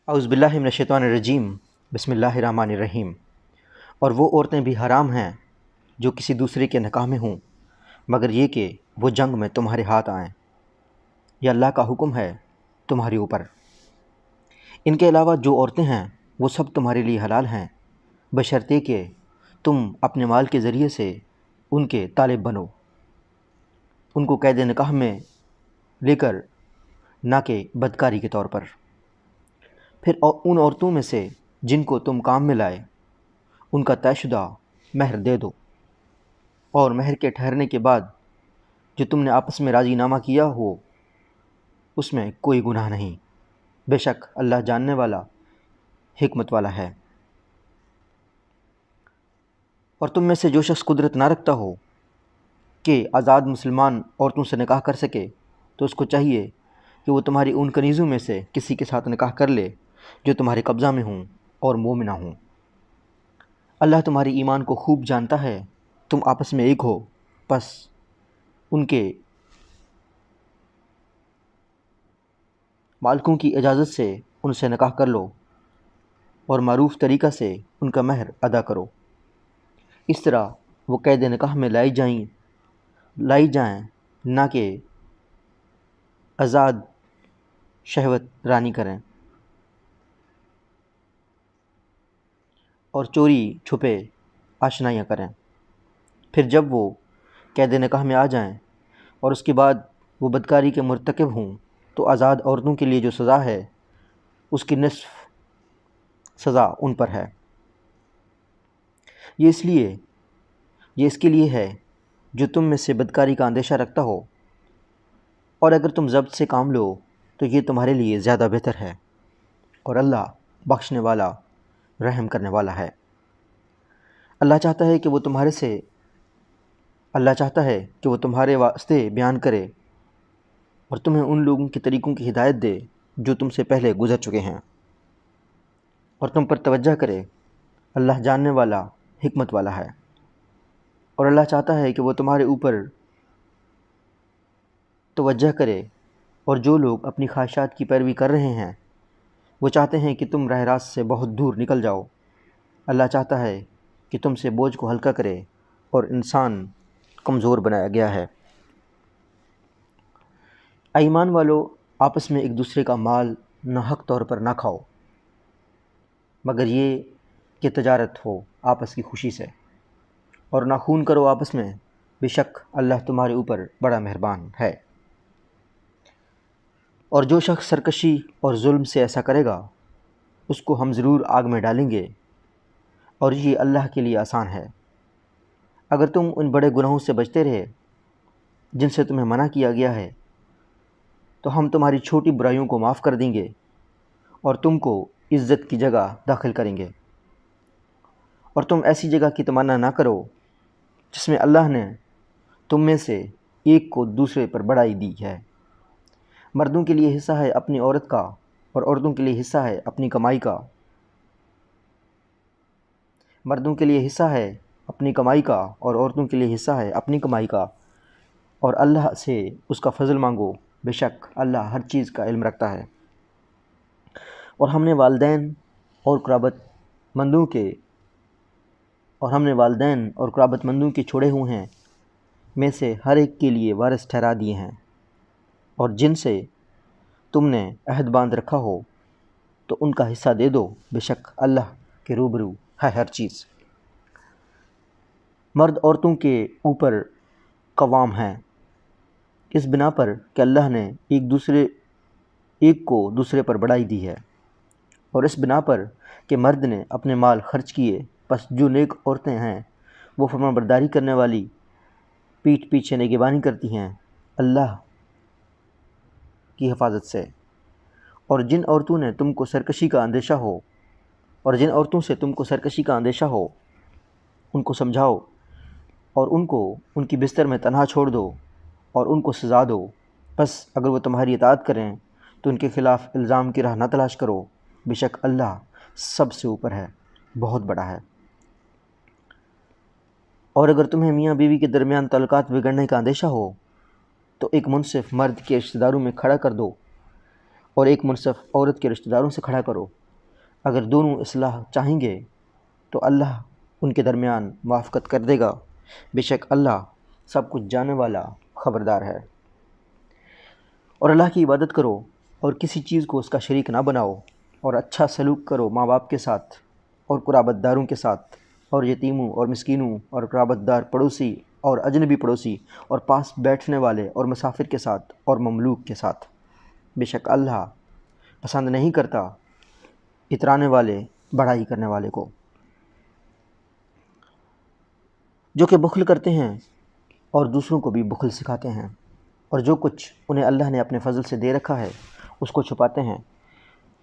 اعوذ باللہ من الشیطان الرجیم بسم اللہ الرحمن الرحیم۔ اور وہ عورتیں بھی حرام ہیں جو کسی دوسرے کے نکاح میں ہوں مگر یہ کہ وہ جنگ میں تمہارے ہاتھ آئیں، یہ اللہ کا حکم ہے تمہارے اوپر۔ ان کے علاوہ جو عورتیں ہیں وہ سب تمہارے لیے حلال ہیں بشرطے کہ تم اپنے مال کے ذریعے سے ان کے طالب بنو، ان کو قید نکاح میں لے کر، نہ کہ بدکاری کے طور پر۔ پھر ان عورتوں میں سے جن کو تم کام میں لائے ان کا طے شدہ مہر دے دو، اور مہر کے ٹھہرنے کے بعد جو تم نے آپس میں راضی نامہ کیا ہو اس میں کوئی گناہ نہیں، بے شک اللہ جاننے والا حکمت والا ہے۔ اور تم میں سے جو شخص قدرت نہ رکھتا ہو کہ آزاد مسلمان عورتوں سے نکاح کر سکے تو اس کو چاہیے کہ وہ تمہاری ان کنیزوں میں سے کسی کے ساتھ نکاح کر لے جو تمہارے قبضہ میں ہوں اور مومنہ ہوں۔ اللہ تمہاری ایمان کو خوب جانتا ہے، تم آپس میں ایک ہو، پس ان کے مالکوں کی اجازت سے ان سے نکاح کر لو اور معروف طریقہ سے ان کا مہر ادا کرو، اس طرح وہ قید نکاح میں لائی جائیں نہ کہ آزاد شہوت رانی کریں اور چوری چھپے آشنائیاں کریں۔ پھر جب وہ قید نکاح میں آ جائیں اور اس کے بعد وہ بدکاری کے مرتکب ہوں تو آزاد عورتوں کے لیے جو سزا ہے اس کی نصف سزا ان پر ہے۔ یہ اس کے لیے ہے جو تم میں سے بدکاری کا اندیشہ رکھتا ہو، اور اگر تم ضبط سے کام لو تو یہ تمہارے لیے زیادہ بہتر ہے، اور اللہ بخشنے والا رحم کرنے والا ہے۔ اللہ چاہتا ہے کہ وہ تمہارے واسطے بیان کرے اور تمہیں ان لوگوں کے طریقوں کی ہدایت دے جو تم سے پہلے گزر چکے ہیں، اور تم پر توجہ کرے، اللہ جاننے والا حکمت والا ہے۔ اور اللہ چاہتا ہے کہ وہ تمہارے اوپر توجہ کرے، اور جو لوگ اپنی خواہشات کی پیروی کر رہے ہیں وہ چاہتے ہیں کہ تم راہ راست سے بہت دور نکل جاؤ۔ اللہ چاہتا ہے کہ تم سے بوجھ کو ہلکا کرے، اور انسان کمزور بنایا گیا ہے۔ اے ایمان والو، آپس میں ایک دوسرے کا مال ناحق طور پر نہ کھاؤ مگر یہ کہ تجارت ہو آپس کی خوشی سے، اور نہ خون کرو آپس میں، بے شک اللہ تمہارے اوپر بڑا مہربان ہے۔ اور جو شخص سرکشی اور ظلم سے ایسا کرے گا اس کو ہم ضرور آگ میں ڈالیں گے، اور یہ اللہ کے لیے آسان ہے۔ اگر تم ان بڑے گناہوں سے بچتے رہے جن سے تمہیں منع کیا گیا ہے تو ہم تمہاری چھوٹی برائیوں کو معاف کر دیں گے اور تم کو عزت کی جگہ داخل کریں گے۔ اور تم ایسی جگہ کی تمنا نہ کرو جس میں اللہ نے تم میں سے ایک کو دوسرے پر بڑائی دی ہے۔ مردوں کے لیے حصہ ہے اپنی عورت کا، اور عورتوں کے لیے حصہ ہے اپنی کمائی کا۔ مردوں کے لیے حصہ ہے اپنی کمائی کا اور عورتوں کے لیے حصہ ہے اپنی کمائی کا، اور اللہ سے اس کا فضل مانگو، بے شک اللہ ہر چیز کا علم رکھتا ہے۔ اور ہم نے والدین اور قرابت مندوں کے چھوڑے ہوئے ہیں میں سے ہر ایک کے لیے وارث ٹھہرا دیے ہیں، اور جن سے تم نے عہد باندھ رکھا ہو تو ان کا حصہ دے دو، بے شک اللہ کے روبرو ہے ہر چیز۔ مرد عورتوں کے اوپر قوام ہیں اس بنا پر کہ اللہ نے ایک کو دوسرے پر بڑائی دی ہے، اور اس بنا پر کہ مرد نے اپنے مال خرچ کیے، پس جو نیک عورتیں ہیں وہ فرمانبرداری کرنے والی پیٹھ پیچھے نگہبانی کرتی ہیں اللہ کی حفاظت سے۔ اور جن عورتوں سے تم کو سرکشی کا اندیشہ ہو ان کو سمجھاؤ، اور ان کو ان کی بستر میں تنہا چھوڑ دو اور ان کو سزا دو، پس اگر وہ تمہاری اطاعت کریں تو ان کے خلاف الزام کی راہ نہ تلاش کرو، بے شک اللہ سب سے اوپر ہے، بہت بڑا ہے۔ اور اگر تمہیں میاں بیوی کے درمیان تعلقات بگڑنے کا اندیشہ ہو تو ایک منصف مرد کے رشتہ داروں میں کھڑا کر دو، اور ایک منصف عورت کے رشتہ داروں سے کھڑا کرو۔ اگر دونوں اصلاح چاہیں گے تو اللہ ان کے درمیان موافقت کر دے گا۔ بے شک اللہ سب کچھ جاننے والا خبردار ہے۔ اور اللہ کی عبادت کرو اور کسی چیز کو اس کا شریک نہ بناؤ، اور اچھا سلوک کرو ماں باپ کے ساتھ اور قرابت داروں کے ساتھ، اور یتیموں اور مسکینوں اور قرابت دار پڑوسی اور اجنبی پڑوسی اور پاس بیٹھنے والے اور مسافر کے ساتھ اور مملوک کے ساتھ۔ بے شک اللہ پسند نہیں کرتا اترانے والے بڑائی کرنے والے کو، جو کہ بخل کرتے ہیں اور دوسروں کو بھی بخل سکھاتے ہیں، اور جو کچھ انہیں اللہ نے اپنے فضل سے دے رکھا ہے اس کو چھپاتے ہیں،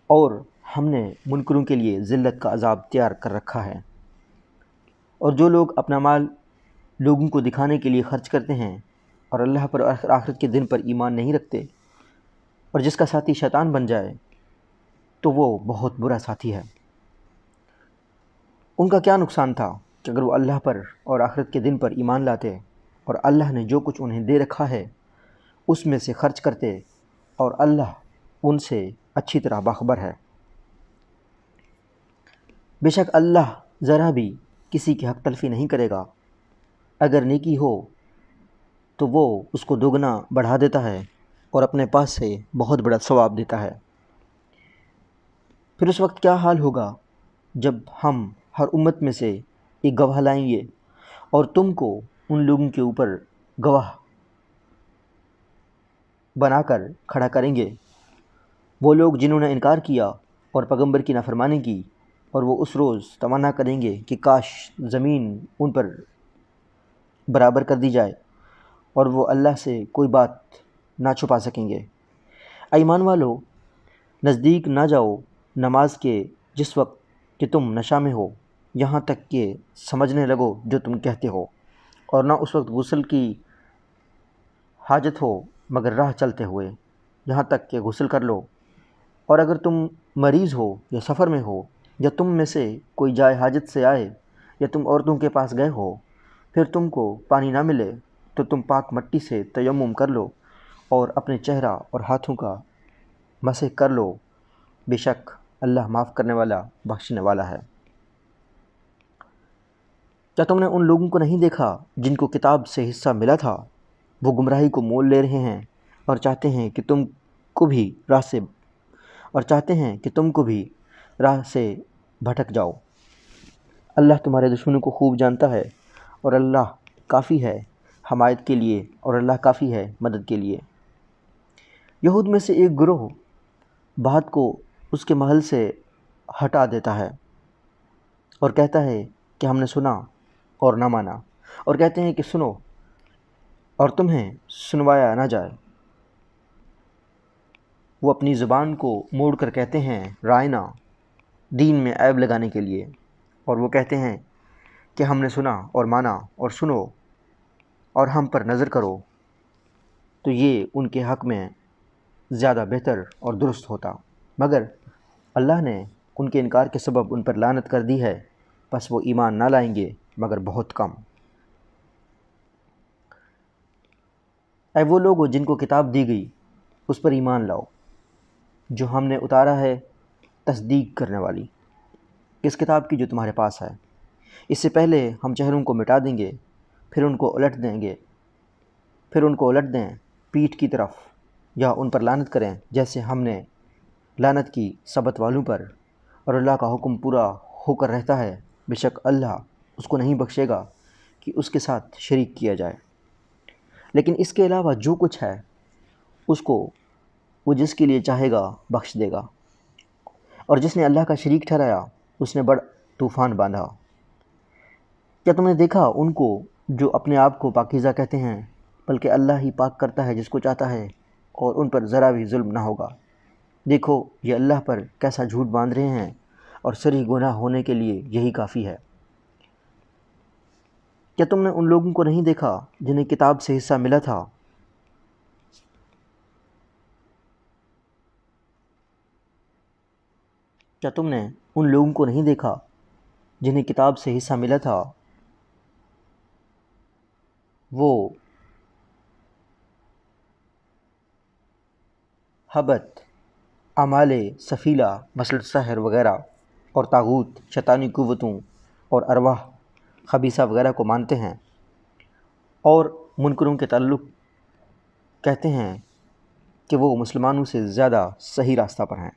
اور ہم نے منکروں کے لیے ذلت کا عذاب تیار کر رکھا ہے۔ اور جو لوگ اپنا مال لوگوں کو دکھانے کے لیے خرچ کرتے ہیں اور اللہ پر اور آخرت کے دن پر ایمان نہیں رکھتے، اور جس کا ساتھی شیطان بن جائے تو وہ بہت برا ساتھی ہے۔ ان کا کیا نقصان تھا کہ اگر وہ اللہ پر اور آخرت کے دن پر ایمان لاتے اور اللہ نے جو کچھ انہیں دے رکھا ہے اس میں سے خرچ کرتے، اور اللہ ان سے اچھی طرح باخبر ہے۔ بے شک اللہ ذرا بھی کسی کی حق تلفی نہیں کرے گا۔ اگر نیکی ہو تو وہ اس کو دوگنا بڑھا دیتا ہے اور اپنے پاس سے بہت بڑا ثواب دیتا ہے۔ پھر اس وقت کیا حال ہوگا جب ہم ہر امت میں سے ایک گواہ لائیں گے اور تم کو ان لوگوں کے اوپر گواہ بنا کر کھڑا کریں گے، وہ لوگ جنہوں نے انکار کیا اور پیغمبر کی نافرمانی کی، اور وہ اس روز تمنا کریں گے کہ کاش زمین ان پر برابر کر دی جائے، اور وہ اللہ سے کوئی بات نہ چھپا سکیں گے۔ اے ایمان والو، نزدیک نہ جاؤ نماز کے جس وقت کہ تم نشہ میں ہو، یہاں تک کہ سمجھنے لگو جو تم کہتے ہو، اور نہ اس وقت غسل کی حاجت ہو مگر راہ چلتے ہوئے، یہاں تک کہ غسل کر لو۔ اور اگر تم مریض ہو یا سفر میں ہو، یا تم میں سے کوئی جائے حاجت سے آئے، یا تم عورتوں کے پاس گئے ہو، پھر تم کو پانی نہ ملے تو تم پاک مٹی سے تیمم کر لو اور اپنے چہرہ اور ہاتھوں کا مسح کر لو۔ بے شک اللہ معاف کرنے والا بخشنے والا ہے۔ کیا تم نے ان لوگوں کو نہیں دیکھا جن کو کتاب سے حصہ ملا تھا؟ وہ گمراہی کو مول لے رہے ہیں اور چاہتے ہیں کہ تم کو بھی راہ سے بھٹک جاؤ۔ اللہ تمہارے دشمنوں کو خوب جانتا ہے، اور اللہ کافی ہے حمایت کے لیے، اور اللہ کافی ہے مدد کے لیے۔ یہود میں سے ایک گروہ بات کو اس کے محل سے ہٹا دیتا ہے اور کہتا ہے کہ ہم نے سنا اور نہ مانا، اور کہتے ہیں کہ سنو اور تمہیں سنوایا نہ جائے۔ وہ اپنی زبان کو موڑ کر کہتے ہیں رائنا، دین میں عیب لگانے کے لیے، اور وہ کہتے ہیں کہ ہم نے سنا اور مانا اور سنو اور ہم پر نظر کرو، تو یہ ان کے حق میں زیادہ بہتر اور درست ہوتا، مگر اللہ نے ان کے انکار کے سبب ان پر لعنت کر دی ہے، پس وہ ایمان نہ لائیں گے مگر بہت کم۔ اے وہ لوگو جن کو کتاب دی گئی اس پر ایمان لاؤ جو ہم نے اتارا ہے، تصدیق کرنے والی اس کتاب کی جو تمہارے پاس ہے۔ اس سے پہلے ہم چہروں کو مٹا دیں گے، پھر ان کو الٹ دیں پیٹھ کی طرف، یا ان پر لعنت کریں جیسے ہم نے لعنت کی سبت والوں پر، اور اللہ کا حکم پورا ہو کر رہتا ہے۔ بے شک اللہ اس کو نہیں بخشے گا کہ اس کے ساتھ شریک کیا جائے۔ لیکن اس کے علاوہ جو کچھ ہے اس کو وہ جس کے لیے چاہے گا بخش دے گا، اور جس نے اللہ کا شریک ٹھہرایا اس نے بڑا طوفان باندھا۔ کیا تم نے دیکھا ان کو جو اپنے آپ کو پاکیزہ کہتے ہیں؟ بلکہ اللہ ہی پاک کرتا ہے جس کو چاہتا ہے، اور ان پر ذرا بھی ظلم نہ ہوگا۔ دیکھو یہ اللہ پر کیسا جھوٹ باندھ رہے ہیں، اور صریح گناہ ہونے کے لیے یہی کافی ہے۔ کیا تم نے ان لوگوں کو نہیں دیکھا جنہیں کتاب سے حصہ ملا تھا؟ کیا تم نے ان لوگوں کو نہیں دیکھا جنہیں کتاب سے حصہ ملا تھا؟ وہ حبت اعمال سفیلہ مثل سحر وغیرہ اور طاغوت شیطانی قوتوں اور ارواح خبیثہ وغیرہ کو مانتے ہیں، اور منکروں کے تعلق کہتے ہیں کہ وہ مسلمانوں سے زیادہ صحیح راستہ پر ہیں۔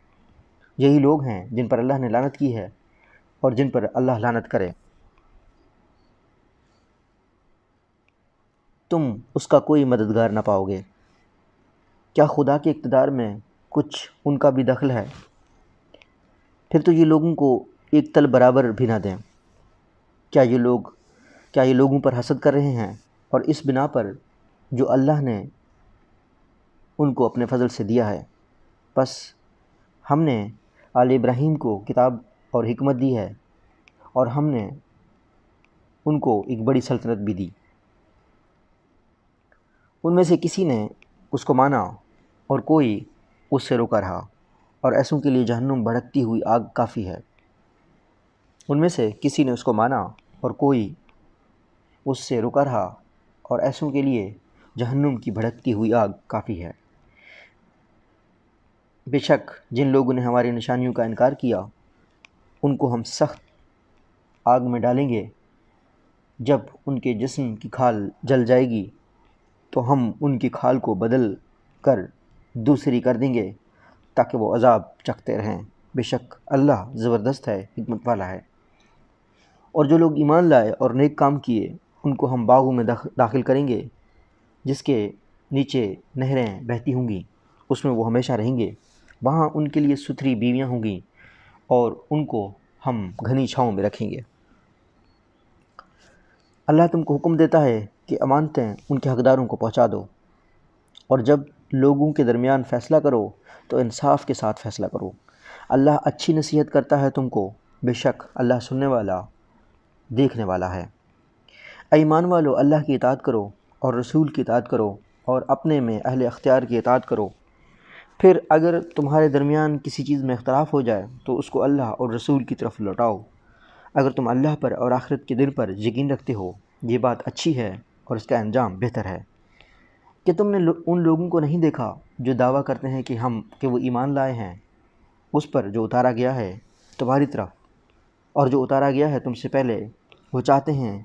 یہی لوگ ہیں جن پر اللہ نے لعنت کی ہے اور جن پر اللہ لعنت کرے۔ تم اس کا کوئی مددگار نہ پاؤ گے۔ کیا خدا کے اقتدار میں کچھ ان کا بھی دخل ہے؟ پھر تو یہ لوگوں کو ایک تل برابر بھی نہ دیں۔ کیا یہ لوگوں پر حسد کر رہے ہیں، اور اس بنا پر جو اللہ نے ان کو اپنے فضل سے دیا ہے؟ بس ہم نے آل ابراہیم کو کتاب اور حکمت دی ہے، اور ہم نے ان کو ایک بڑی سلطنت بھی دی۔ ان میں سے کسی نے اس کو مانا اور کوئی اس سے روکا رہا، اور ایسوں کے لیے جہنم بھڑکتی ہوئی آگ کافی ہے۔ ان میں سے کسی نے اس کو مانا اور کوئی اس سے رکا رہا، اور ایسوں کے لیے جہنم کی بھڑکتی ہوئی آگ کافی ہے۔ بے شک جن لوگوں نے ہماری نشانیوں کا انکار کیا، ان کو ہم سخت آگ میں ڈالیں گے۔ جب ان کے جسم کی کھال جل جائے گی تو ہم ان کی کھال کو بدل کر دوسری کر دیں گے تاکہ وہ عذاب چکھتے رہیں۔ بے شک اللہ زبردست ہے، حکمت والا ہے۔ اور جو لوگ ایمان لائے اور نیک کام کیے، ان کو ہم باغوں میں داخل کریں گے جس کے نیچے نہریں بہتی ہوں گی، اس میں وہ ہمیشہ رہیں گے۔ وہاں ان کے لیے ستھری بیویاں ہوں گی، اور ان کو ہم گھنی چھاؤں میں رکھیں گے۔ اللہ تم کو حکم دیتا ہے کہ امانتیں ان کے حقداروں کو پہنچا دو، اور جب لوگوں کے درمیان فیصلہ کرو تو انصاف کے ساتھ فیصلہ کرو۔ اللہ اچھی نصیحت کرتا ہے تم کو، بے شک اللہ سننے والا دیکھنے والا ہے۔ اے ایمان والو، اللہ کی اطاعت کرو اور رسول کی اطاعت کرو، اور اپنے میں اہل اختیار کی اطاعت کرو۔ پھر اگر تمہارے درمیان کسی چیز میں اختلاف ہو جائے تو اس کو اللہ اور رسول کی طرف لوٹاؤ۔ اگر تم اللہ پر اور آخرت کے دن پر یقین رکھتے ہو، یہ بات اچھی ہے اور اس کا انجام بہتر ہے۔ کہ تم نے ان لوگوں کو نہیں دیکھا جو دعویٰ کرتے ہیں کہ وہ ایمان لائے ہیں اس پر جو اتارا گیا ہے تمہاری طرف، اور جو اتارا گیا ہے تم سے پہلے؟ وہ چاہتے ہیں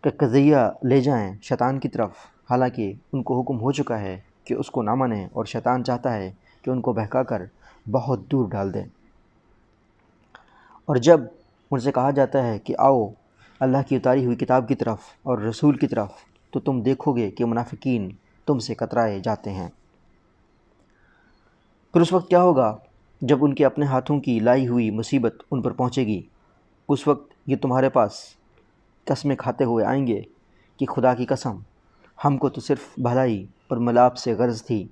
کہ قضیہ لے جائیں شیطان کی طرف، حالانکہ ان کو حکم ہو چکا ہے کہ اس کو نہ مانیں، اور شیطان چاہتا ہے کہ ان کو بہکا کر بہت دور ڈال دیں۔ اور جب ان سے کہا جاتا ہے کہ آؤ اللہ کی اتاری ہوئی کتاب کی طرف اور رسول کی طرف، تو تم دیکھو گے کہ منافقین تم سے کترائے جاتے ہیں۔ پھر اس وقت کیا ہوگا جب ان کے اپنے ہاتھوں کی لائی ہوئی مصیبت ان پر پہنچے گی؟ اس وقت یہ تمہارے پاس قسمیں کھاتے ہوئے آئیں گے کہ خدا کی قسم، ہم کو تو صرف بھلائی اور ملاب سے غرض تھی۔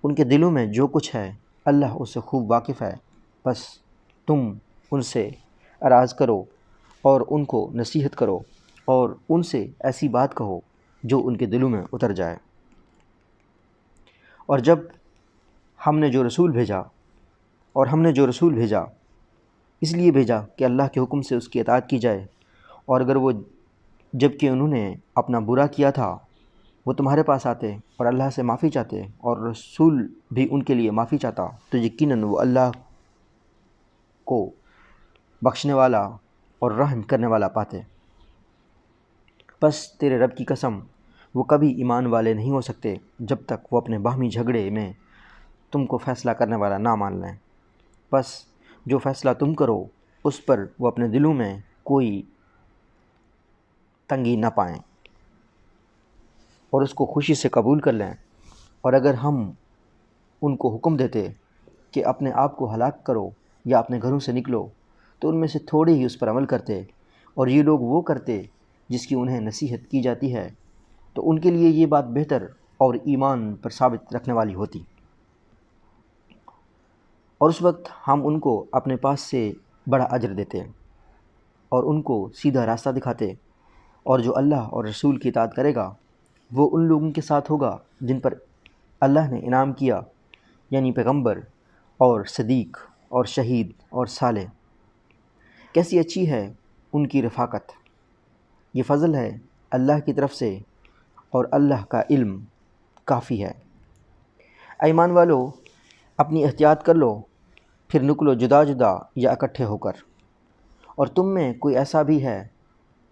ان کے دلوں میں جو کچھ ہے اللہ اس سے خوب واقف ہے۔ بس تم ان سے اعراض کرو اور ان کو نصیحت کرو، اور ان سے ایسی بات کہو جو ان کے دلوں میں اتر جائے۔ اور ہم نے جو رسول بھیجا اس لیے بھیجا کہ اللہ کے حکم سے اس کی اطاعت کی جائے، اور اگر وہ جب کہ انہوں نے اپنا برا کیا تھا وہ تمہارے پاس آتے اور اللہ سے معافی چاہتے، اور رسول بھی ان کے لیے معافی چاہتا، تو یقیناً وہ اللہ کو بخشنے والا اور رحم کرنے والا پاتے۔ بس تیرے رب کی قسم، وہ کبھی ایمان والے نہیں ہو سکتے جب تک وہ اپنے باہمی جھگڑے میں تم کو فیصلہ کرنے والا نہ مان لیں۔ بس جو فیصلہ تم کرو اس پر وہ اپنے دلوں میں کوئی تنگی نہ پائیں اور اس کو خوشی سے قبول کر لیں۔ اور اگر ہم ان کو حکم دیتے کہ اپنے آپ کو ہلاک کرو یا اپنے گھروں سے نکلو، تو ان میں سے تھوڑے ہی اس پر عمل کرتے، اور یہ لوگ وہ کرتے جس کی انہیں نصیحت کی جاتی ہے، تو ان کے لیے یہ بات بہتر اور ایمان پر ثابت رکھنے والی ہوتی۔ اور اس وقت ہم ان کو اپنے پاس سے بڑا اجر دیتے اور ان کو سیدھا راستہ دکھاتے۔ اور جو اللہ اور رسول کی اطاعت کرے گا وہ ان لوگوں کے ساتھ ہوگا جن پر اللہ نے انعام کیا، یعنی پیغمبر اور صدیق اور شہید اور صالح۔ کیسی اچھی ہے ان کی رفاقت! یہ فضل ہے اللہ کی طرف سے، اور اللہ کا علم کافی ہے۔ اے ایمان والو، اپنی احتیاط کر لو، پھر نکلو جدا جدا یا اکٹھے ہو کر۔ اور تم میں کوئی ایسا بھی ہے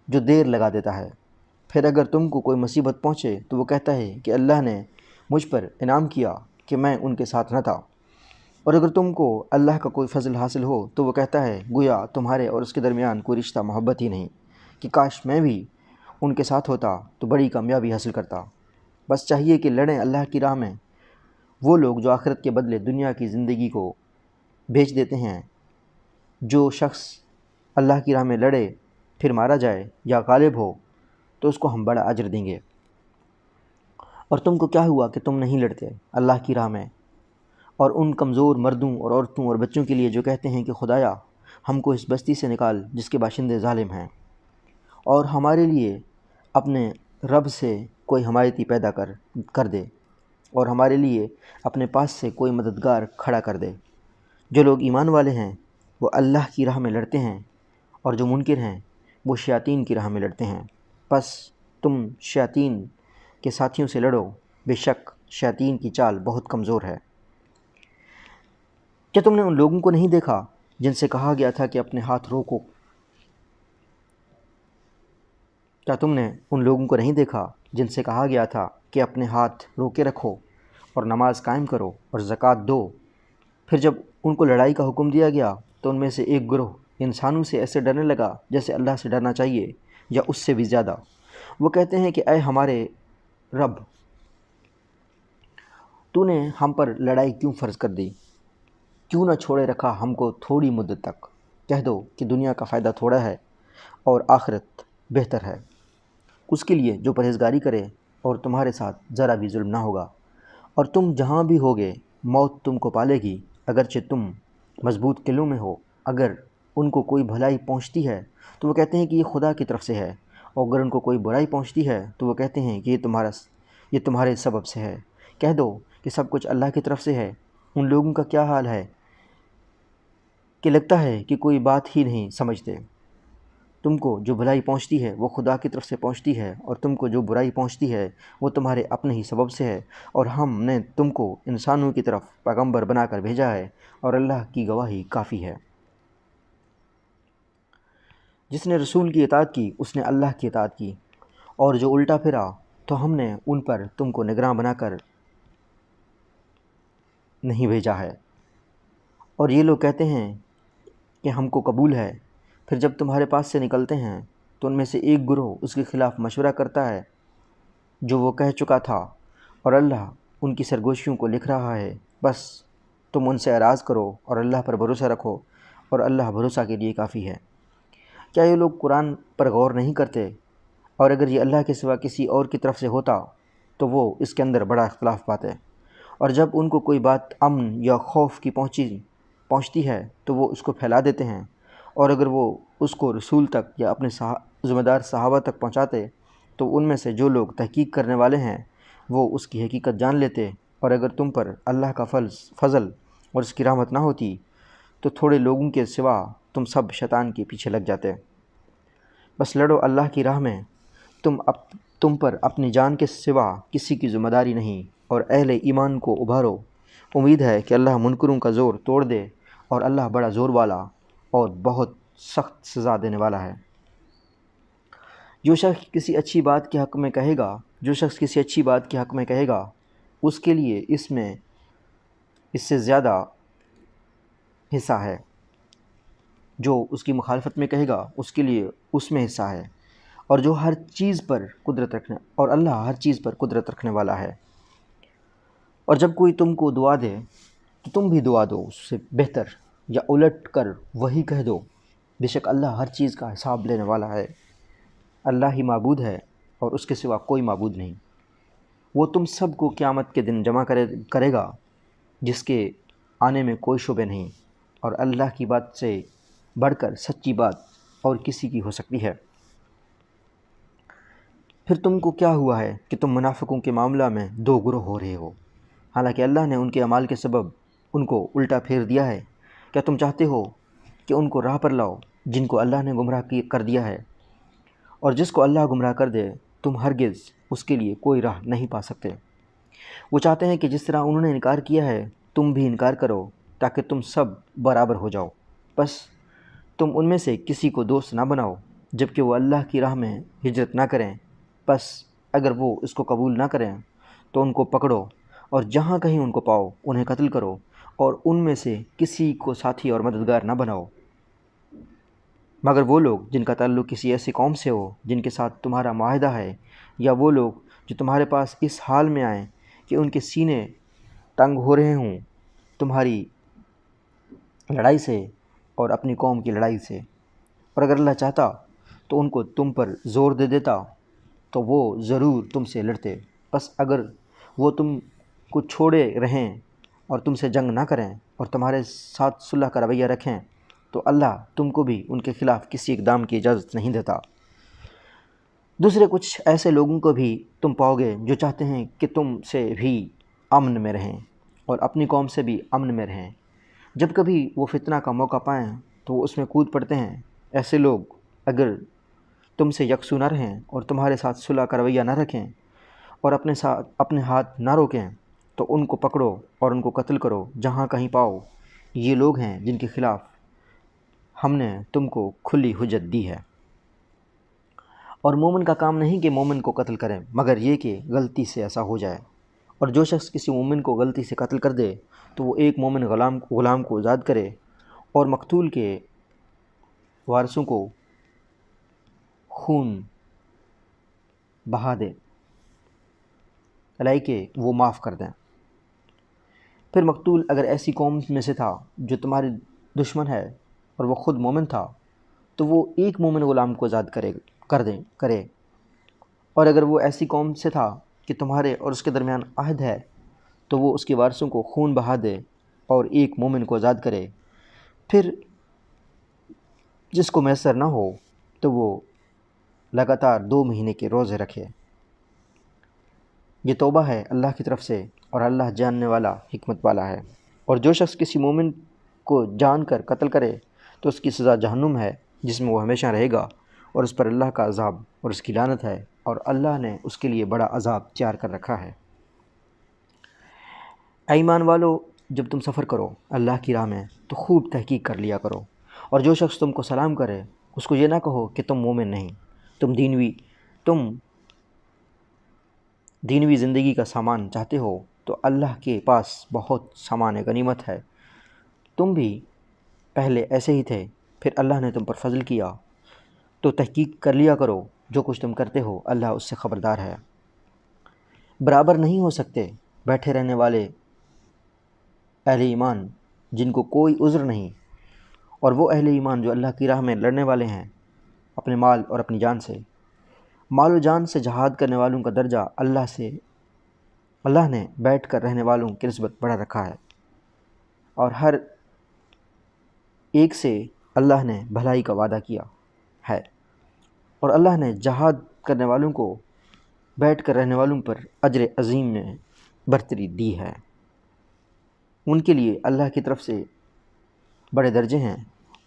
جو دیر لگا دیتا ہے، پھر اگر تم کو کوئی مصیبت پہنچے تو وہ کہتا ہے کہ اللہ نے مجھ پر انعام کیا کہ میں ان کے ساتھ نہ تھا۔ اور اگر تم کو اللہ کا کوئی فضل حاصل ہو تو وہ کہتا ہے گویا تمہارے اور اس کے درمیان کوئی رشتہ محبت ہی نہیں، کہ کاش میں بھی ان کے ساتھ ہوتا تو بڑی کامیابی حاصل کرتا۔ بس چاہیے کہ لڑیں اللہ کی راہ میں وہ لوگ جو آخرت کے بدلے دنیا کی زندگی کو بیچ دیتے ہیں۔ جو شخص اللہ کی راہ میں لڑے پھر مارا جائے یا غالب ہو تو اس کو ہم بڑا اجر دیں گے۔ اور تم کو کیا ہوا کہ تم نہیں لڑتے اللہ کی راہ میں، اور ان کمزور مردوں اور عورتوں اور بچوں کے لیے جو کہتے ہیں کہ خدایا ہم کو اس بستی سے نکال جس کے باشندے ظالم ہیں، اور ہمارے لیے اپنے رب سے کوئی حمایتی پیدا کر دے، اور ہمارے لیے اپنے پاس سے کوئی مددگار کھڑا کر دے۔ جو لوگ ایمان والے ہیں وہ اللہ کی راہ میں لڑتے ہیں، اور جو منکر ہیں وہ شیاطین کی راہ میں لڑتے ہیں۔ پس تم شیاطین کے ساتھیوں سے لڑو، بے شک شیاطین کی چال بہت کمزور ہے۔ کیا تم نے ان لوگوں کو نہیں دیکھا جن سے کہا گیا تھا کہ اپنے ہاتھ روکو؟ کیا تم نے ان لوگوں کو نہیں دیکھا جن سے کہا گیا تھا کہ اپنے ہاتھ روکے رکھو اور نماز قائم کرو اور زکوٰۃ دو؟ پھر جب ان کو لڑائی کا حکم دیا گیا تو ان میں سے ایک گروہ انسانوں سے ایسے ڈرنے لگا جیسے اللہ سے ڈرنا چاہیے یا اس سے بھی زیادہ۔ وہ کہتے ہیں کہ اے ہمارے رب، تو نے ہم پر لڑائی کیوں فرض کر دی؟ کیوں نہ چھوڑے رکھا ہم کو تھوڑی مدت تک؟ کہہ دو کہ دنیا کا فائدہ تھوڑا ہے اور آخرت بہتر ہے، اس کے لیے جو پرہیزگاری کرے اور تمہارے ساتھ ذرا بھی ظلم نہ ہوگا۔ اور تم جہاں بھی ہوگے موت تم کو پالے گی، اگرچہ تم مضبوط قلعوں میں ہو۔ اگر ان کو کوئی بھلائی پہنچتی ہے تو وہ کہتے ہیں کہ یہ خدا کی طرف سے ہے، اور اگر ان کو کوئی برائی پہنچتی ہے تو وہ کہتے ہیں کہ یہ تمہارے سبب سے ہے۔ کہہ دو کہ سب کچھ اللہ کی طرف سے ہے۔ ان لوگوں کا کیا حال ہے کہ لگتا ہے کہ کوئی بات ہی نہیں سمجھتے۔ تم کو جو بھلائی پہنچتی ہے وہ خدا کی طرف سے پہنچتی ہے، اور تم کو جو برائی پہنچتی ہے وہ تمہارے اپنے ہی سبب سے ہے، اور ہم نے تم کو انسانوں کی طرف پیغمبر بنا کر بھیجا ہے، اور اللہ کی گواہی کافی ہے۔ جس نے رسول کی اطاعت کی اس نے اللہ کی اطاعت کی، اور جو الٹا پھرا تو ہم نے ان پر تم کو نگراں بنا کر نہیں بھیجا ہے۔ اور یہ لوگ کہتے ہیں کہ ہم کو قبول ہے، پھر جب تمہارے پاس سے نکلتے ہیں تو ان میں سے ایک گروہ اس کے خلاف مشورہ کرتا ہے جو وہ کہہ چکا تھا، اور اللہ ان کی سرگوشیوں کو لکھ رہا ہے۔ بس تم ان سے اعراض کرو اور اللہ پر بھروسہ رکھو، اور اللہ بھروسہ کے لیے کافی ہے۔ کیا یہ لوگ قرآن پر غور نہیں کرتے؟ اور اگر یہ اللہ کے سوا کسی اور کی طرف سے ہوتا تو وہ اس کے اندر بڑا اختلاف پاتے۔ اور جب ان کو کوئی بات امن یا خوف کی پہنچتی ہے تو وہ اس کو پھیلا دیتے ہیں، اور اگر وہ اس کو رسول تک یا اپنے ذمہ دار صحابہ تک پہنچاتے تو ان میں سے جو لوگ تحقیق کرنے والے ہیں وہ اس کی حقیقت جان لیتے۔ اور اگر تم پر اللہ کا فضل اور اس کی رحمت نہ ہوتی تو تھوڑے لوگوں کے سوا تم سب شیطان کے پیچھے لگ جاتے۔ بس لڑو اللہ کی راہ میں، تم پر اپنی جان کے سوا کسی کی ذمہ داری نہیں، اور اہل ایمان کو ابھارو۔ امید ہے کہ اللہ منکروں کا زور توڑ دے، اور اللہ بڑا زور والا اور بہت سخت سزا دینے والا ہے۔ جو شخص کسی اچھی بات کے حق میں کہے گا اس کے لیے اس سے زیادہ حصہ ہے، جو اس کی مخالفت میں کہے گا اس کے لیے اس میں حصہ ہے، اور جو ہر چیز پر قدرت رکھنے والا ہے۔ اور جب کوئی تم کو دعا دے تو تم بھی دعا دو اس سے بہتر، یا الٹ کر وہی کہہ دو، بے شک اللہ ہر چیز کا حساب لینے والا ہے۔ اللہ ہی معبود ہے اور اس کے سوا کوئی معبود نہیں۔ وہ تم سب کو قیامت کے دن جمع کرے گا جس کے آنے میں کوئی شبہ نہیں، اور اللہ کی بات سے بڑھ کر سچی بات اور کسی کی ہو سکتی ہے۔ پھر تم کو کیا ہوا ہے کہ تم منافقوں کے معاملہ میں دو گروہ ہو رہے ہو، حالانکہ اللہ نے ان کے اعمال کے سبب ان کو الٹا پھیر دیا ہے؟ کیا تم چاہتے ہو کہ ان کو راہ پر لاؤ جن کو اللہ نے گمراہ کر دیا ہے؟ اور جس کو اللہ گمراہ کر دے تم ہرگز اس کے لیے کوئی راہ نہیں پا سکتے۔ وہ چاہتے ہیں کہ جس طرح انہوں نے انکار کیا ہے تم بھی انکار کرو تاکہ تم سب برابر ہو جاؤ۔ بس تم ان میں سے کسی کو دوست نہ بناؤ جب کہ وہ اللہ کی راہ میں ہجرت نہ کریں۔ بس اگر وہ اس کو قبول نہ کریں تو ان کو پکڑو اور جہاں کہیں ان کو پاؤ انہیں قتل کرو، اور ان میں سے کسی کو ساتھی اور مددگار نہ بناؤ مگر وہ لوگ جن کا تعلق کسی ایسی قوم سے ہو جن کے ساتھ تمہارا معاہدہ ہے، یا وہ لوگ جو تمہارے پاس اس حال میں آئیں کہ ان کے سینے تنگ ہو رہے ہوں تمہاری لڑائی سے اور اپنی قوم کی لڑائی سے، اور اگر اللہ چاہتا تو ان کو تم پر زور دے دیتا تو وہ ضرور تم سے لڑتے۔ بس اگر وہ تم کو چھوڑے رہیں اور تم سے جنگ نہ کریں اور تمہارے ساتھ صلح کا رویہ رکھیں تو اللہ تم کو بھی ان کے خلاف کسی اقدام کی اجازت نہیں دیتا۔ دوسرے کچھ ایسے لوگوں کو بھی تم پاؤ گے جو چاہتے ہیں کہ تم سے بھی امن میں رہیں اور اپنی قوم سے بھی امن میں رہیں۔ جب کبھی وہ فتنہ کا موقع پائیں تو وہ اس میں کود پڑتے ہیں۔ ایسے لوگ اگر تم سے یکسو نہ رہیں اور تمہارے ساتھ صلح کا رویہ نہ رکھیں اور اپنے ہاتھ نہ روکیں تو ان کو پکڑو اور ان کو قتل کرو جہاں کہیں پاؤ۔ یہ لوگ ہیں جن کے خلاف ہم نے تم کو کھلی حجت دی ہے۔ اور مومن کا کام نہیں کہ مومن کو قتل کریں مگر یہ کہ غلطی سے ایسا ہو جائے، اور جو شخص کسی مومن کو غلطی سے قتل کر دے تو وہ ایک مومن غلام کو آزاد کرے اور مقتول کے وارثوں کو خون بہا دے کہ وہ معاف کر دیں۔ پھر مقتول اگر ایسی قوم میں سے تھا جو تمہاری دشمن ہے اور وہ خود مومن تھا تو وہ ایک مومن غلام کو آزاد کرے، اور اگر وہ ایسی قوم سے تھا کہ تمہارے اور اس کے درمیان عہد ہے تو وہ اس کے وارثوں کو خون بہا دے اور ایک مومن کو آزاد کرے۔ پھر جس کو میسر نہ ہو تو وہ لگاتار 2 مہینے کے روزے رکھے۔ یہ توبہ ہے اللہ کی طرف سے اور اللہ جاننے والا حکمت والا ہے۔ اور جو شخص کسی مومن کو جان کر قتل کرے تو اس کی سزا جہنم ہے جس میں وہ ہمیشہ رہے گا، اور اس پر اللہ کا عذاب اور اس کی لعنت ہے، اور اللہ نے اس کے لیے بڑا عذاب تیار کر رکھا ہے۔ اے ایمان والو، جب تم سفر کرو اللہ کی راہ میں تو خوب تحقیق کر لیا کرو، اور جو شخص تم کو سلام کرے اس کو یہ نہ کہو کہ تم مومن نہیں، تم دینوی زندگی کا سامان چاہتے ہو تو اللہ کے پاس بہت سامان غنیمت ہے۔ تم بھی پہلے ایسے ہی تھے، پھر اللہ نے تم پر فضل کیا، تو تحقیق کر لیا کرو، جو کچھ تم کرتے ہو اللہ اس سے خبردار ہے۔ برابر نہیں ہو سکتے بیٹھے رہنے والے اہل ایمان جن کو کوئی عذر نہیں، اور وہ اہل ایمان جو اللہ کی راہ میں لڑنے والے ہیں اپنے مال اور اپنی جان سے۔ مال و جان سے جہاد کرنے والوں کا درجہ اللہ نے بیٹھ کر رہنے والوں کی نسبت بڑھا رکھا ہے، اور ہر ایک سے اللہ نے بھلائی کا وعدہ کیا ہے، اور اللہ نے جہاد کرنے والوں کو بیٹھ کر رہنے والوں پر اجر عظیم میں برتری دی ہے۔ ان کے لیے اللہ کی طرف سے بڑے درجے ہیں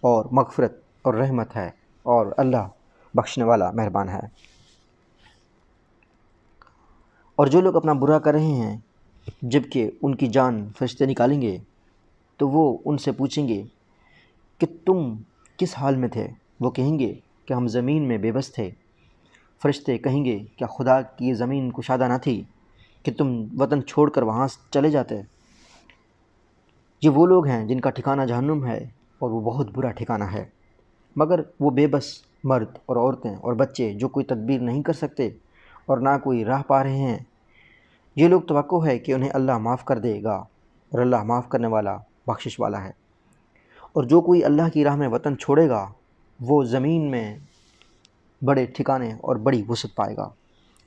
اور مغفرت اور رحمت ہے، اور اللہ بخشنے والا مہربان ہے۔ اور جو لوگ اپنا برا کر رہے ہیں جب کہ ان کی جان فرشتے نکالیں گے تو وہ ان سے پوچھیں گے کہ تم کس حال میں تھے؟ وہ کہیں گے کہ ہم زمین میں بے بس تھے۔ فرشتے کہیں گے کیا خدا کی یہ زمین کشادہ نہ تھی کہ تم وطن چھوڑ کر وہاں چلے جاتے؟ یہ وہ لوگ ہیں جن کا ٹھکانہ جہنم ہے، اور وہ بہت برا ٹھکانہ ہے۔ مگر وہ بے بس مرد اور عورتیں اور بچے جو کوئی تدبیر نہیں کر سکتے اور نہ کوئی راہ پا رہے ہیں، یہ لوگ توقع ہے کہ انہیں اللہ معاف کر دے گا، اور اللہ معاف کرنے والا بخشش والا ہے۔ اور جو کوئی اللہ کی راہ میں وطن چھوڑے گا وہ زمین میں بڑے ٹھکانے اور بڑی وسعت پائے گا۔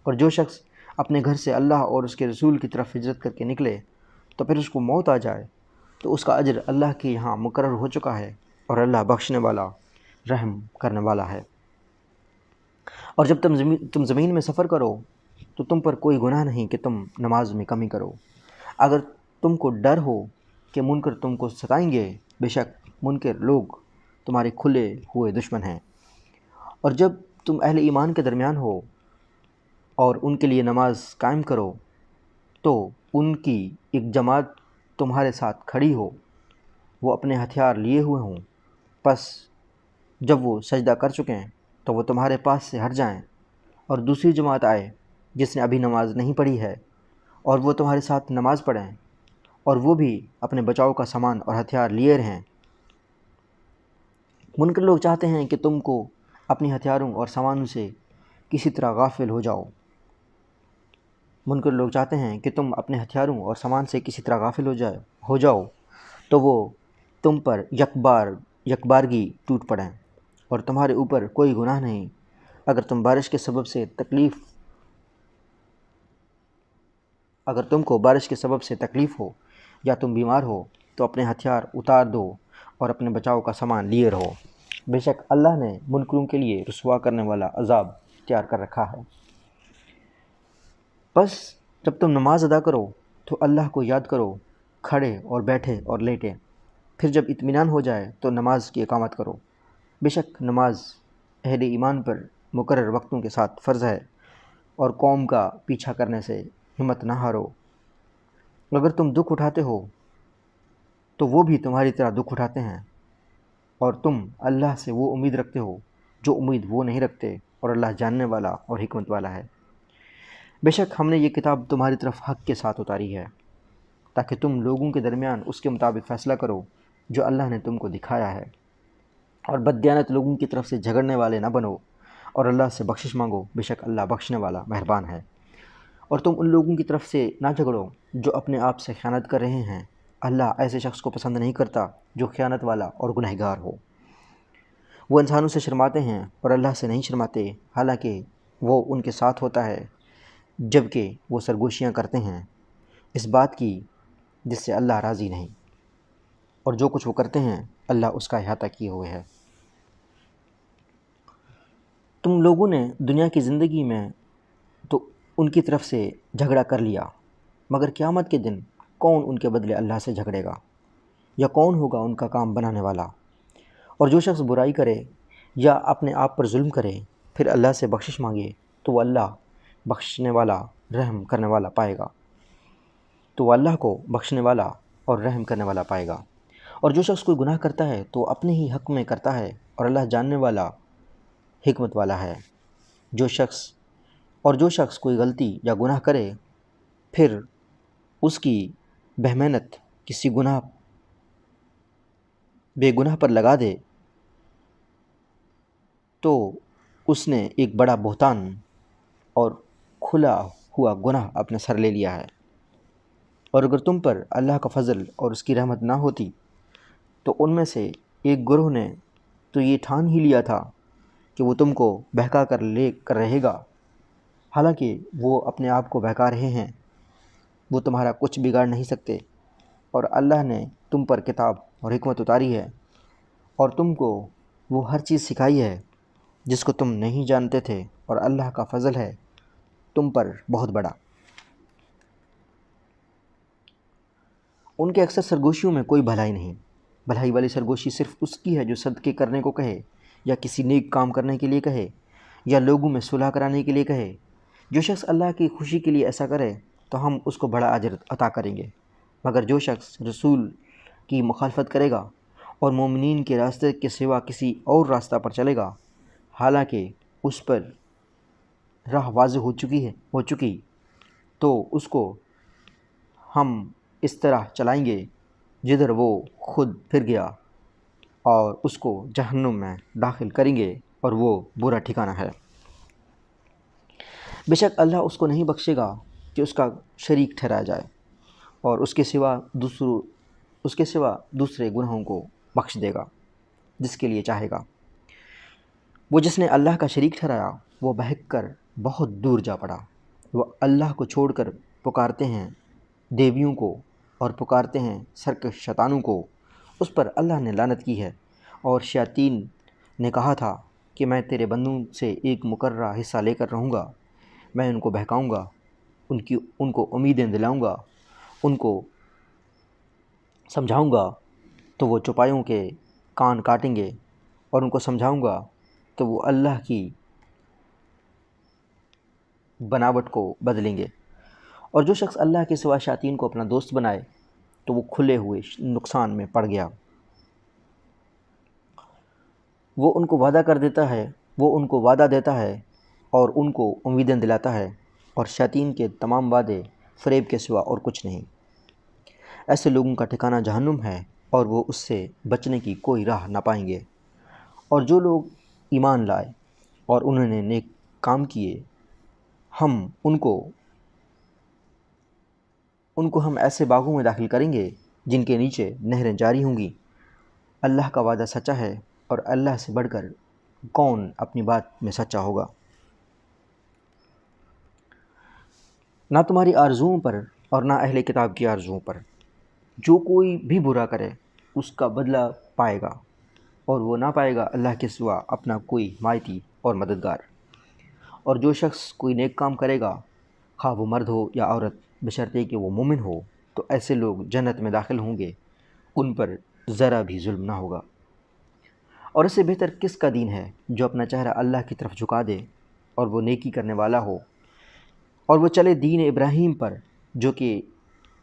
اور جو شخص اپنے گھر سے اللہ اور اس کے رسول کی طرف ہجرت کر کے نکلے تو پھر اس کو موت آ جائے تو اس کا اجر اللہ کے یہاں مقرر ہو چکا ہے، اور اللہ بخشنے والا رحم کرنے والا ہے۔ اور جب تم زمین میں سفر کرو تو تم پر کوئی گناہ نہیں کہ تم نماز میں کمی کرو، اگر تم کو ڈر ہو کہ منکر تم کو ستائیں گے، بے شک منکر لوگ تمہارے کھلے ہوئے دشمن ہیں۔ اور جب تم اہل ایمان کے درمیان ہو اور ان کے لیے نماز قائم کرو تو ان کی ایک جماعت تمہارے ساتھ کھڑی ہو، وہ اپنے ہتھیار لیے ہوئے ہوں، پس جب وہ سجدہ کر چکیں تو وہ تمہارے پاس سے ہٹ جائیں، اور دوسری جماعت آئے جس نے ابھی نماز نہیں پڑھی ہے، اور وہ تمہارے ساتھ نماز پڑھیں، اور وہ بھی اپنے بچاؤ کا سامان اور ہتھیار لیے رہیں۔ منکر لوگ چاہتے ہیں کہ تم کو اپنی ہتھیاروں اور سامانوں سے کسی طرح غافل ہو جاؤ۔ منکر لوگ چاہتے ہیں کہ تم اپنے ہتھیاروں اور سامان سے کسی طرح غافل ہو جاؤ تو وہ تم پر یکبارگی ٹوٹ پڑیں، اور تمہارے اوپر کوئی گناہ نہیں۔ اگر تم کو بارش کے سبب سے تکلیف ہو یا تم بیمار ہو تو اپنے ہتھیار اتار دو اور اپنے بچاؤ کا سامان لیے رہو۔ بے شک اللہ نے منکروں کے لیے رسوا کرنے والا عذاب تیار کر رکھا ہے۔ بس جب تم نماز ادا کرو تو اللہ کو یاد کرو، کھڑے اور بیٹھے اور لیٹے۔ پھر جب اطمینان ہو جائے تو نماز کی اقامت کرو۔ بے شک نماز اہل ایمان پر مقرر وقتوں کے ساتھ فرض ہے، اور قوم کا پیچھا کرنے سے ہمت نہ ہارو۔ اگر تم دکھ اٹھاتے ہو تو وہ بھی تمہاری طرح دکھ اٹھاتے ہیں، اور تم اللہ سے وہ امید رکھتے ہو جو امید وہ نہیں رکھتے، اور اللہ جاننے والا اور حکمت والا ہے۔ بے شک ہم نے یہ کتاب تمہاری طرف حق کے ساتھ اتاری ہے، تاکہ تم لوگوں کے درمیان اس کے مطابق فیصلہ کرو جو اللہ نے تم کو دکھایا ہے، اور بددیانت لوگوں کی طرف سے جھگڑنے والے نہ بنو، اور اللہ سے بخشش مانگو، بے شک اللہ بخشنے والا مہربان ہے۔ اور تم ان لوگوں کی طرف سے نہ جھگڑو جو اپنے آپ سے خیانت کر رہے ہیں، اللہ ایسے شخص کو پسند نہیں کرتا جو خیانت والا اور گنہگار ہو۔ وہ انسانوں سے شرماتے ہیں اور اللہ سے نہیں شرماتے، حالانکہ وہ ان کے ساتھ ہوتا ہے جبکہ وہ سرگوشیاں کرتے ہیں اس بات کی جس سے اللہ راضی نہیں، اور جو کچھ وہ کرتے ہیں اللہ اس کا احاطہ کیے ہوئے ہے۔ تم لوگوں نے دنیا کی زندگی میں تو ان کی طرف سے جھگڑا کر لیا، مگر قیامت کے دن کون ان کے بدلے اللہ سے جھگڑے گا، یا کون ہوگا ان کا کام بنانے والا؟ اور جو شخص برائی کرے یا اپنے آپ پر ظلم کرے پھر اللہ سے بخشش مانگے تو وہ اللہ بخشنے والا رحم کرنے والا پائے گا، تو وہ اللہ کو بخشنے والا اور رحم کرنے والا پائے گا۔ اور جو شخص کوئی گناہ کرتا ہے تو اپنے ہی حق میں کرتا ہے، اور اللہ جاننے والا حکمت والا ہے۔ جو شخص کوئی غلطی یا گناہ کرے پھر اس کی بہمنت کسی بے گناہ پر لگا دے تو اس نے ایک بڑا بہتان اور کھلا ہوا گناہ اپنے سر لے لیا ہے۔ اور اگر تم پر اللہ کا فضل اور اس کی رحمت نہ ہوتی تو ان میں سے ایک گروہ نے تو یہ ٹھان ہی لیا تھا کہ وہ تم کو بہکا کر رہے گا، حالانکہ وہ اپنے آپ کو بہکا رہے ہیں، وہ تمہارا کچھ بگاڑ نہیں سکتے۔ اور اللہ نے تم پر کتاب اور حکمت اتاری ہے، اور تم کو وہ ہر چیز سکھائی ہے جس کو تم نہیں جانتے تھے، اور اللہ کا فضل ہے تم پر بہت بڑا۔ ان کے اکثر سرگوشیوں میں کوئی بھلائی نہیں۔ بھلائی والی سرگوشی صرف اس کی ہے جو صدقے کرنے کو کہے، یا کسی نیک کام کرنے کے لیے کہے، یا لوگوں میں صلح کرانے کے لیے کہے۔ جو شخص اللہ کی خوشی کے لیے ایسا کرے تو ہم اس کو بڑا اجر عطا کریں گے، مگر جو شخص رسول کی مخالفت کرے گا اور مومنین کے راستے کے سوا کسی اور راستہ پر چلے گا، حالانکہ اس پر راہ واضح ہو چکی تو اس کو ہم اس طرح چلائیں گے جدھر وہ خود پھر گیا، اور اس کو جہنم میں داخل کریں گے، اور وہ برا ٹھکانہ ہے۔ بے شک اللہ اس کو نہیں بخشے گا کہ اس کا شریک ٹھہرایا جائے، اور اس کے سوا دوسرے گناہوں کو بخش دے گا جس کے لیے چاہے گا۔ وہ جس نے اللہ کا شریک ٹھہرایا وہ بہک کر بہت دور جا پڑا۔ وہ اللہ کو چھوڑ کر پکارتے ہیں دیویوں کو، اور پکارتے ہیں سرکش شیطانوں کو، اس پر اللہ نے لعنت کی ہے۔ اور شیاطین نے کہا تھا کہ میں تیرے بندوں سے ایک مقررہ حصہ لے کر رہوں گا، میں ان کو بہکاؤں گا، ان کو امیدیں دلاؤں گا، ان کو سمجھاؤں گا تو وہ چوپایوں کے کان کاٹیں گے، اور ان کو سمجھاؤں گا تو وہ اللہ کی بناوٹ کو بدلیں گے۔ اور جو شخص اللہ کے سوا شیاطین کو اپنا دوست بنائے تو وہ کھلے ہوئے نقصان میں پڑ گیا۔ وہ ان کو وعدہ دیتا ہے اور ان کو امیدیں دلاتا ہے، اور شیاطین کے تمام وعدے فریب کے سوا اور کچھ نہیں۔ ایسے لوگوں کا ٹھکانہ جہنم ہے، اور وہ اس سے بچنے کی کوئی راہ نہ پائیں گے۔ اور جو لوگ ایمان لائے اور انہوں نے نیک کام کیے، ہم ان کو ہم ایسے باغوں میں داخل کریں گے جن کے نیچے نہریں جاری ہوں گی۔ اللہ کا وعدہ سچا ہے، اور اللہ سے بڑھ کر کون اپنی بات میں سچا ہوگا۔ نہ تمہاری آرزوؤں پر اور نہ اہل کتاب کی آرزوؤں پر، جو کوئی بھی برا کرے اس کا بدلہ پائے گا، اور وہ نہ پائے گا اللہ کے سوا اپنا کوئی حمایتی اور مددگار۔ اور جو شخص کوئی نیک کام کرے گا، خواہ وہ مرد ہو یا عورت، بشرطے کہ وہ مومن ہو، تو ایسے لوگ جنت میں داخل ہوں گے، ان پر ذرا بھی ظلم نہ ہوگا۔ اور اس سے بہتر کس کا دین ہے جو اپنا چہرہ اللہ کی طرف جھکا دے اور وہ نیکی کرنے والا ہو، اور وہ چلے دین ابراہیم پر جو کہ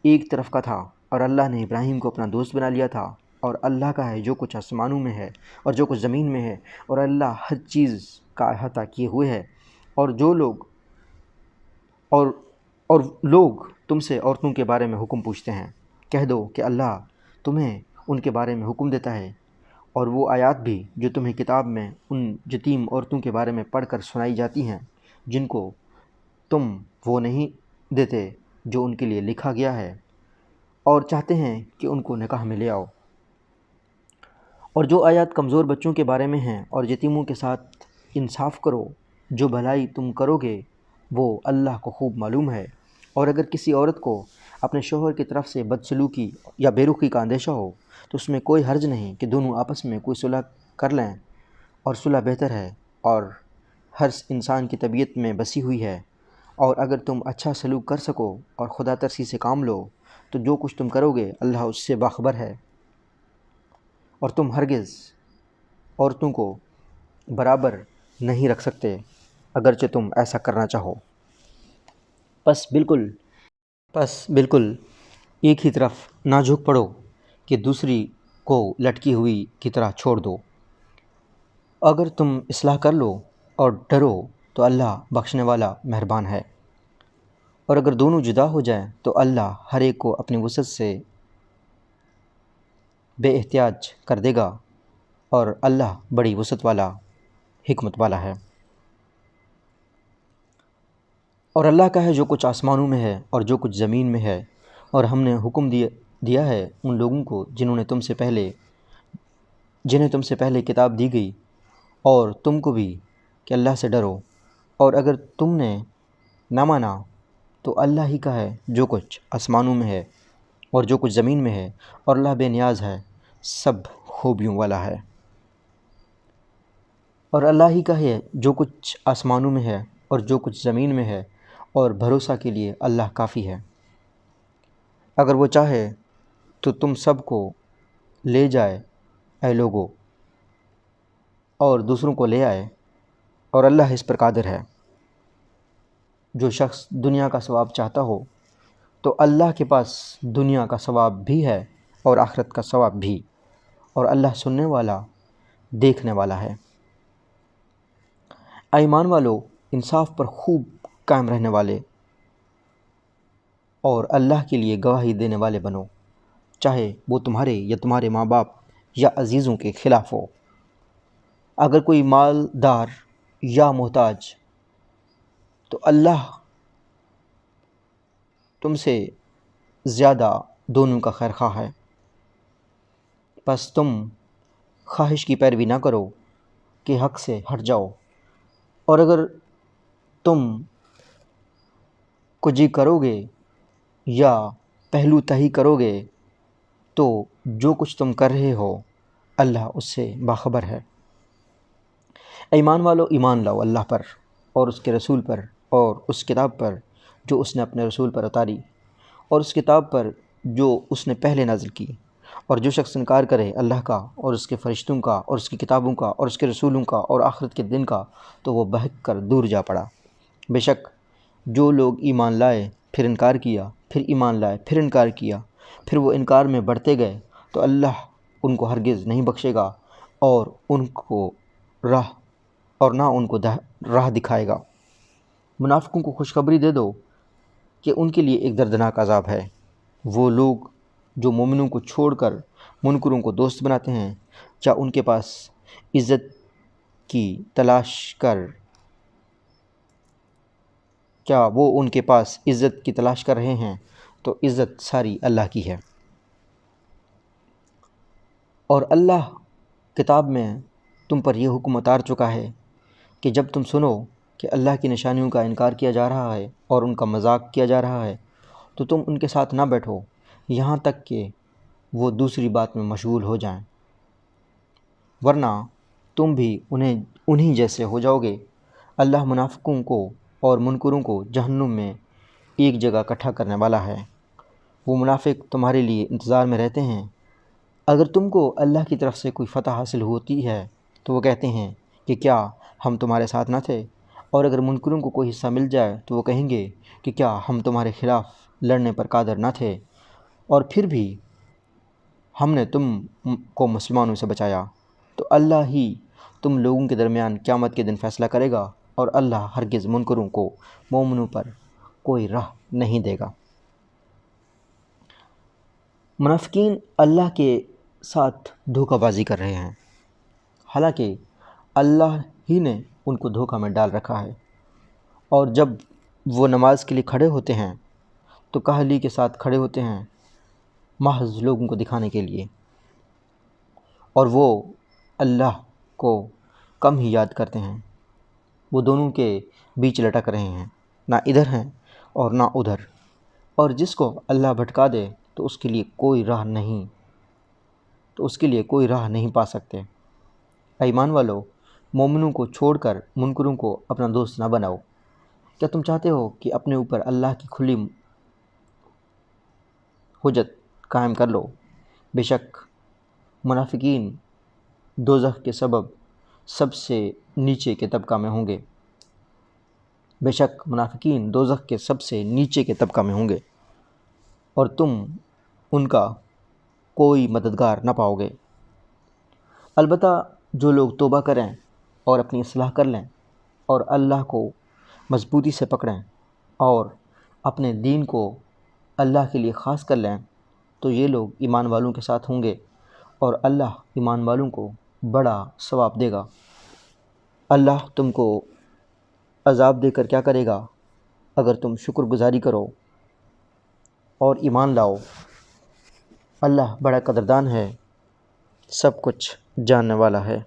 ایک طرف کا تھا، اور اللہ نے ابراہیم کو اپنا دوست بنا لیا تھا، اور اللہ کا ہے جو کچھ آسمانوں میں ہے اور جو کچھ زمین میں ہے، اور اللہ ہر چیز کا احاطہ کیے ہوئے ہے۔ اور لوگ تم سے عورتوں کے بارے میں حکم پوچھتے ہیں، کہہ دو کہ اللہ تمہیں ان کے بارے میں حکم دیتا ہے، اور وہ آیات بھی جو تمہیں کتاب میں ان یتیم عورتوں کے بارے میں پڑھ کر سنائی جاتی ہیں، جن کو تم وہ نہیں دیتے جو ان کے لیے لکھا گیا ہے، اور چاہتے ہیں کہ ان کو نکاح میں لے آؤ۔ اور جو آیات کمزور بچوں کے بارے میں ہیں، اور یتیموں کے ساتھ انصاف کرو، جو بھلائی تم کرو گے وہ اللہ کو خوب معلوم ہے۔ اور اگر کسی عورت کو اپنے شوہر کی طرف سے بدسلوکی یا بے رخی کا اندیشہ ہو، تو اس میں کوئی حرج نہیں کہ دونوں آپس میں کوئی صلح کر لیں، اور صلح بہتر ہے، اور ہر انسان کی طبیعت میں بسی ہوئی ہے۔ اور اگر تم اچھا سلوک کر سکو اور خدا ترسی سے کام لو، تو جو کچھ تم کرو گے اللہ اس سے باخبر ہے، اور تم ہرگز عورتوں کو برابر نہیں رکھ سکتے اگرچہ تم ایسا کرنا چاہو۔ پس بالکل ایک ہی طرف نہ جھک پڑو کہ دوسری کو لٹکی ہوئی کی طرح چھوڑ دو۔ اگر تم اصلاح کر لو اور ڈرو تو اللہ بخشنے والا مہربان ہے۔ اور اگر دونوں جدا ہو جائیں تو اللہ ہر ایک کو اپنی وسعت سے بے احتیاج کر دے گا، اور اللہ بڑی وسعت والا، حکمت والا ہے۔ اور اللہ کا ہے جو کچھ آسمانوں میں ہے اور جو کچھ زمین میں ہے، اور ہم نے حکم دیا ہے ان لوگوں کو جنہیں تم سے پہلے کتاب دی گئی، اور تم کو بھی، کہ اللہ سے ڈرو۔ اور اگر تم نے نہ مانا تو اللہ ہی کا ہے جو کچھ آسمانوں میں ہے اور جو کچھ زمین میں ہے، اور اللہ بے نیاز ہے، سب خوبیوں والا ہے۔ اور اللہ ہی کا ہے جو کچھ آسمانوں میں ہے اور جو کچھ زمین میں ہے، اور بھروسہ کے لیے اللہ کافی ہے۔ اگر وہ چاہے تو تم سب کو لے جائے اے لوگو، اور دوسروں کو لے آئے، اور اللہ اس پر قادر ہے۔ جو شخص دنیا کا ثواب چاہتا ہو تو اللہ کے پاس دنیا کا ثواب بھی ہے اور آخرت کا ثواب بھی، اور اللہ سننے والا، دیکھنے والا ہے۔ اے ایمان والو، انصاف پر خوب قائم رہنے والے اور اللہ کے لیے گواہی دینے والے بنو، چاہے وہ تمہارے یا تمہارے ماں باپ یا عزیزوں کے خلاف ہو۔ اگر کوئی مالدار یا محتاج، تو اللہ تم سے زیادہ دونوں کا خیر خواہ ہے۔ پس تم خواہش کی پیروی نہ کرو کہ حق سے ہٹ جاؤ، اور اگر تم کجی کرو گے یا پہلو تہی کرو گے تو جو کچھ تم کر رہے ہو اللہ اس سے باخبر ہے۔ ایمان والو، ایمان لاؤ اللہ پر اور اس کے رسول پر اور اس کتاب پر جو اس نے اپنے رسول پر اتاری، اور اس کتاب پر جو اس نے پہلے نازل کی۔ اور جو شخص انکار کرے اللہ کا اور اس کے فرشتوں کا اور اس کی کتابوں کا اور اس کے رسولوں کا اور آخرت کے دن کا، تو وہ بہک کر دور جا پڑا۔ بے شک جو لوگ ایمان لائے پھر انکار کیا، پھر ایمان لائے پھر انکار کیا، پھر وہ انکار میں بڑھتے گئے تو اللہ ان کو ہرگز نہیں بخشے گا اور ان کو نہ ان کو راہ دکھائے گا۔ منافقوں کو خوشخبری دے دو کہ ان کے لیے ایک دردناک عذاب ہے۔ وہ لوگ جو مومنوں کو چھوڑ کر منکروں کو دوست بناتے ہیں، کیا وہ ان کے پاس عزت کی تلاش کر رہے ہیں؟ تو عزت ساری اللہ کی ہے۔ اور اللہ کتاب میں تم پر یہ حکم اتار چکا ہے کہ جب تم سنو کہ اللہ کی نشانیوں کا انکار کیا جا رہا ہے اور ان کا مذاق کیا جا رہا ہے تو تم ان کے ساتھ نہ بیٹھو یہاں تک کہ وہ دوسری بات میں مشغول ہو جائیں، ورنہ تم بھی انہی جیسے ہو جاؤ گے۔ اللہ منافقوں کو اور منکروں کو جہنم میں ایک جگہ اکٹھا کرنے والا ہے۔ وہ منافق تمہارے لیے انتظار میں رہتے ہیں۔ اگر تم کو اللہ کی طرف سے کوئی فتح حاصل ہوتی ہے تو وہ کہتے ہیں کہ کیا ہم تمہارے ساتھ نہ تھے، اور اگر منکروں کو کوئی حصہ مل جائے تو وہ کہیں گے کہ کیا ہم تمہارے خلاف لڑنے پر قادر نہ تھے، اور پھر بھی ہم نے تم کو مسلمانوں سے بچایا۔ تو اللہ ہی تم لوگوں کے درمیان قیامت کے دن فیصلہ کرے گا، اور اللہ ہرگز منکروں کو مومنوں پر کوئی راہ نہیں دے گا۔ منافقین اللہ کے ساتھ دھوکہ بازی کر رہے ہیں، حالانکہ اللہ ہی نے ان کو دھوکہ میں ڈال رکھا ہے، اور جب وہ نماز کے لیے کھڑے ہوتے ہیں تو کاہلی کے ساتھ کھڑے ہوتے ہیں، محض لوگوں کو دکھانے کے لیے، اور وہ اللہ کو کم ہی یاد کرتے ہیں۔ وہ دونوں کے بیچ لٹک رہے ہیں، نہ ادھر ہیں اور نہ ادھر، اور جس کو اللہ بھٹکا دے تو اس کے لیے کوئی راہ نہیں پا سکتے۔ اے ایمان والو، مومنوں کو چھوڑ کر منکروں کو اپنا دوست نہ بناؤ۔ کیا تم چاہتے ہو کہ اپنے اوپر اللہ کی کھلی حجت قائم کر لو؟ بے شک منافقین دوزخ کے سب سے نیچے کے طبقہ میں ہوں گے، اور تم ان کا کوئی مددگار نہ پاؤ گے۔ البتہ جو لوگ توبہ کریں اور اپنی اصلاح کر لیں اور اللہ کو مضبوطی سے پکڑیں اور اپنے دین کو اللہ کے لیے خاص کر لیں تو یہ لوگ ایمان والوں کے ساتھ ہوں گے، اور اللہ ایمان والوں کو بڑا ثواب دے گا۔ اللہ تم کو عذاب دے کر کیا کرے گا اگر تم شکر گزاری کرو اور ایمان لاؤ۔ اللہ بڑا قدردان ہے، سب کچھ جاننے والا ہے۔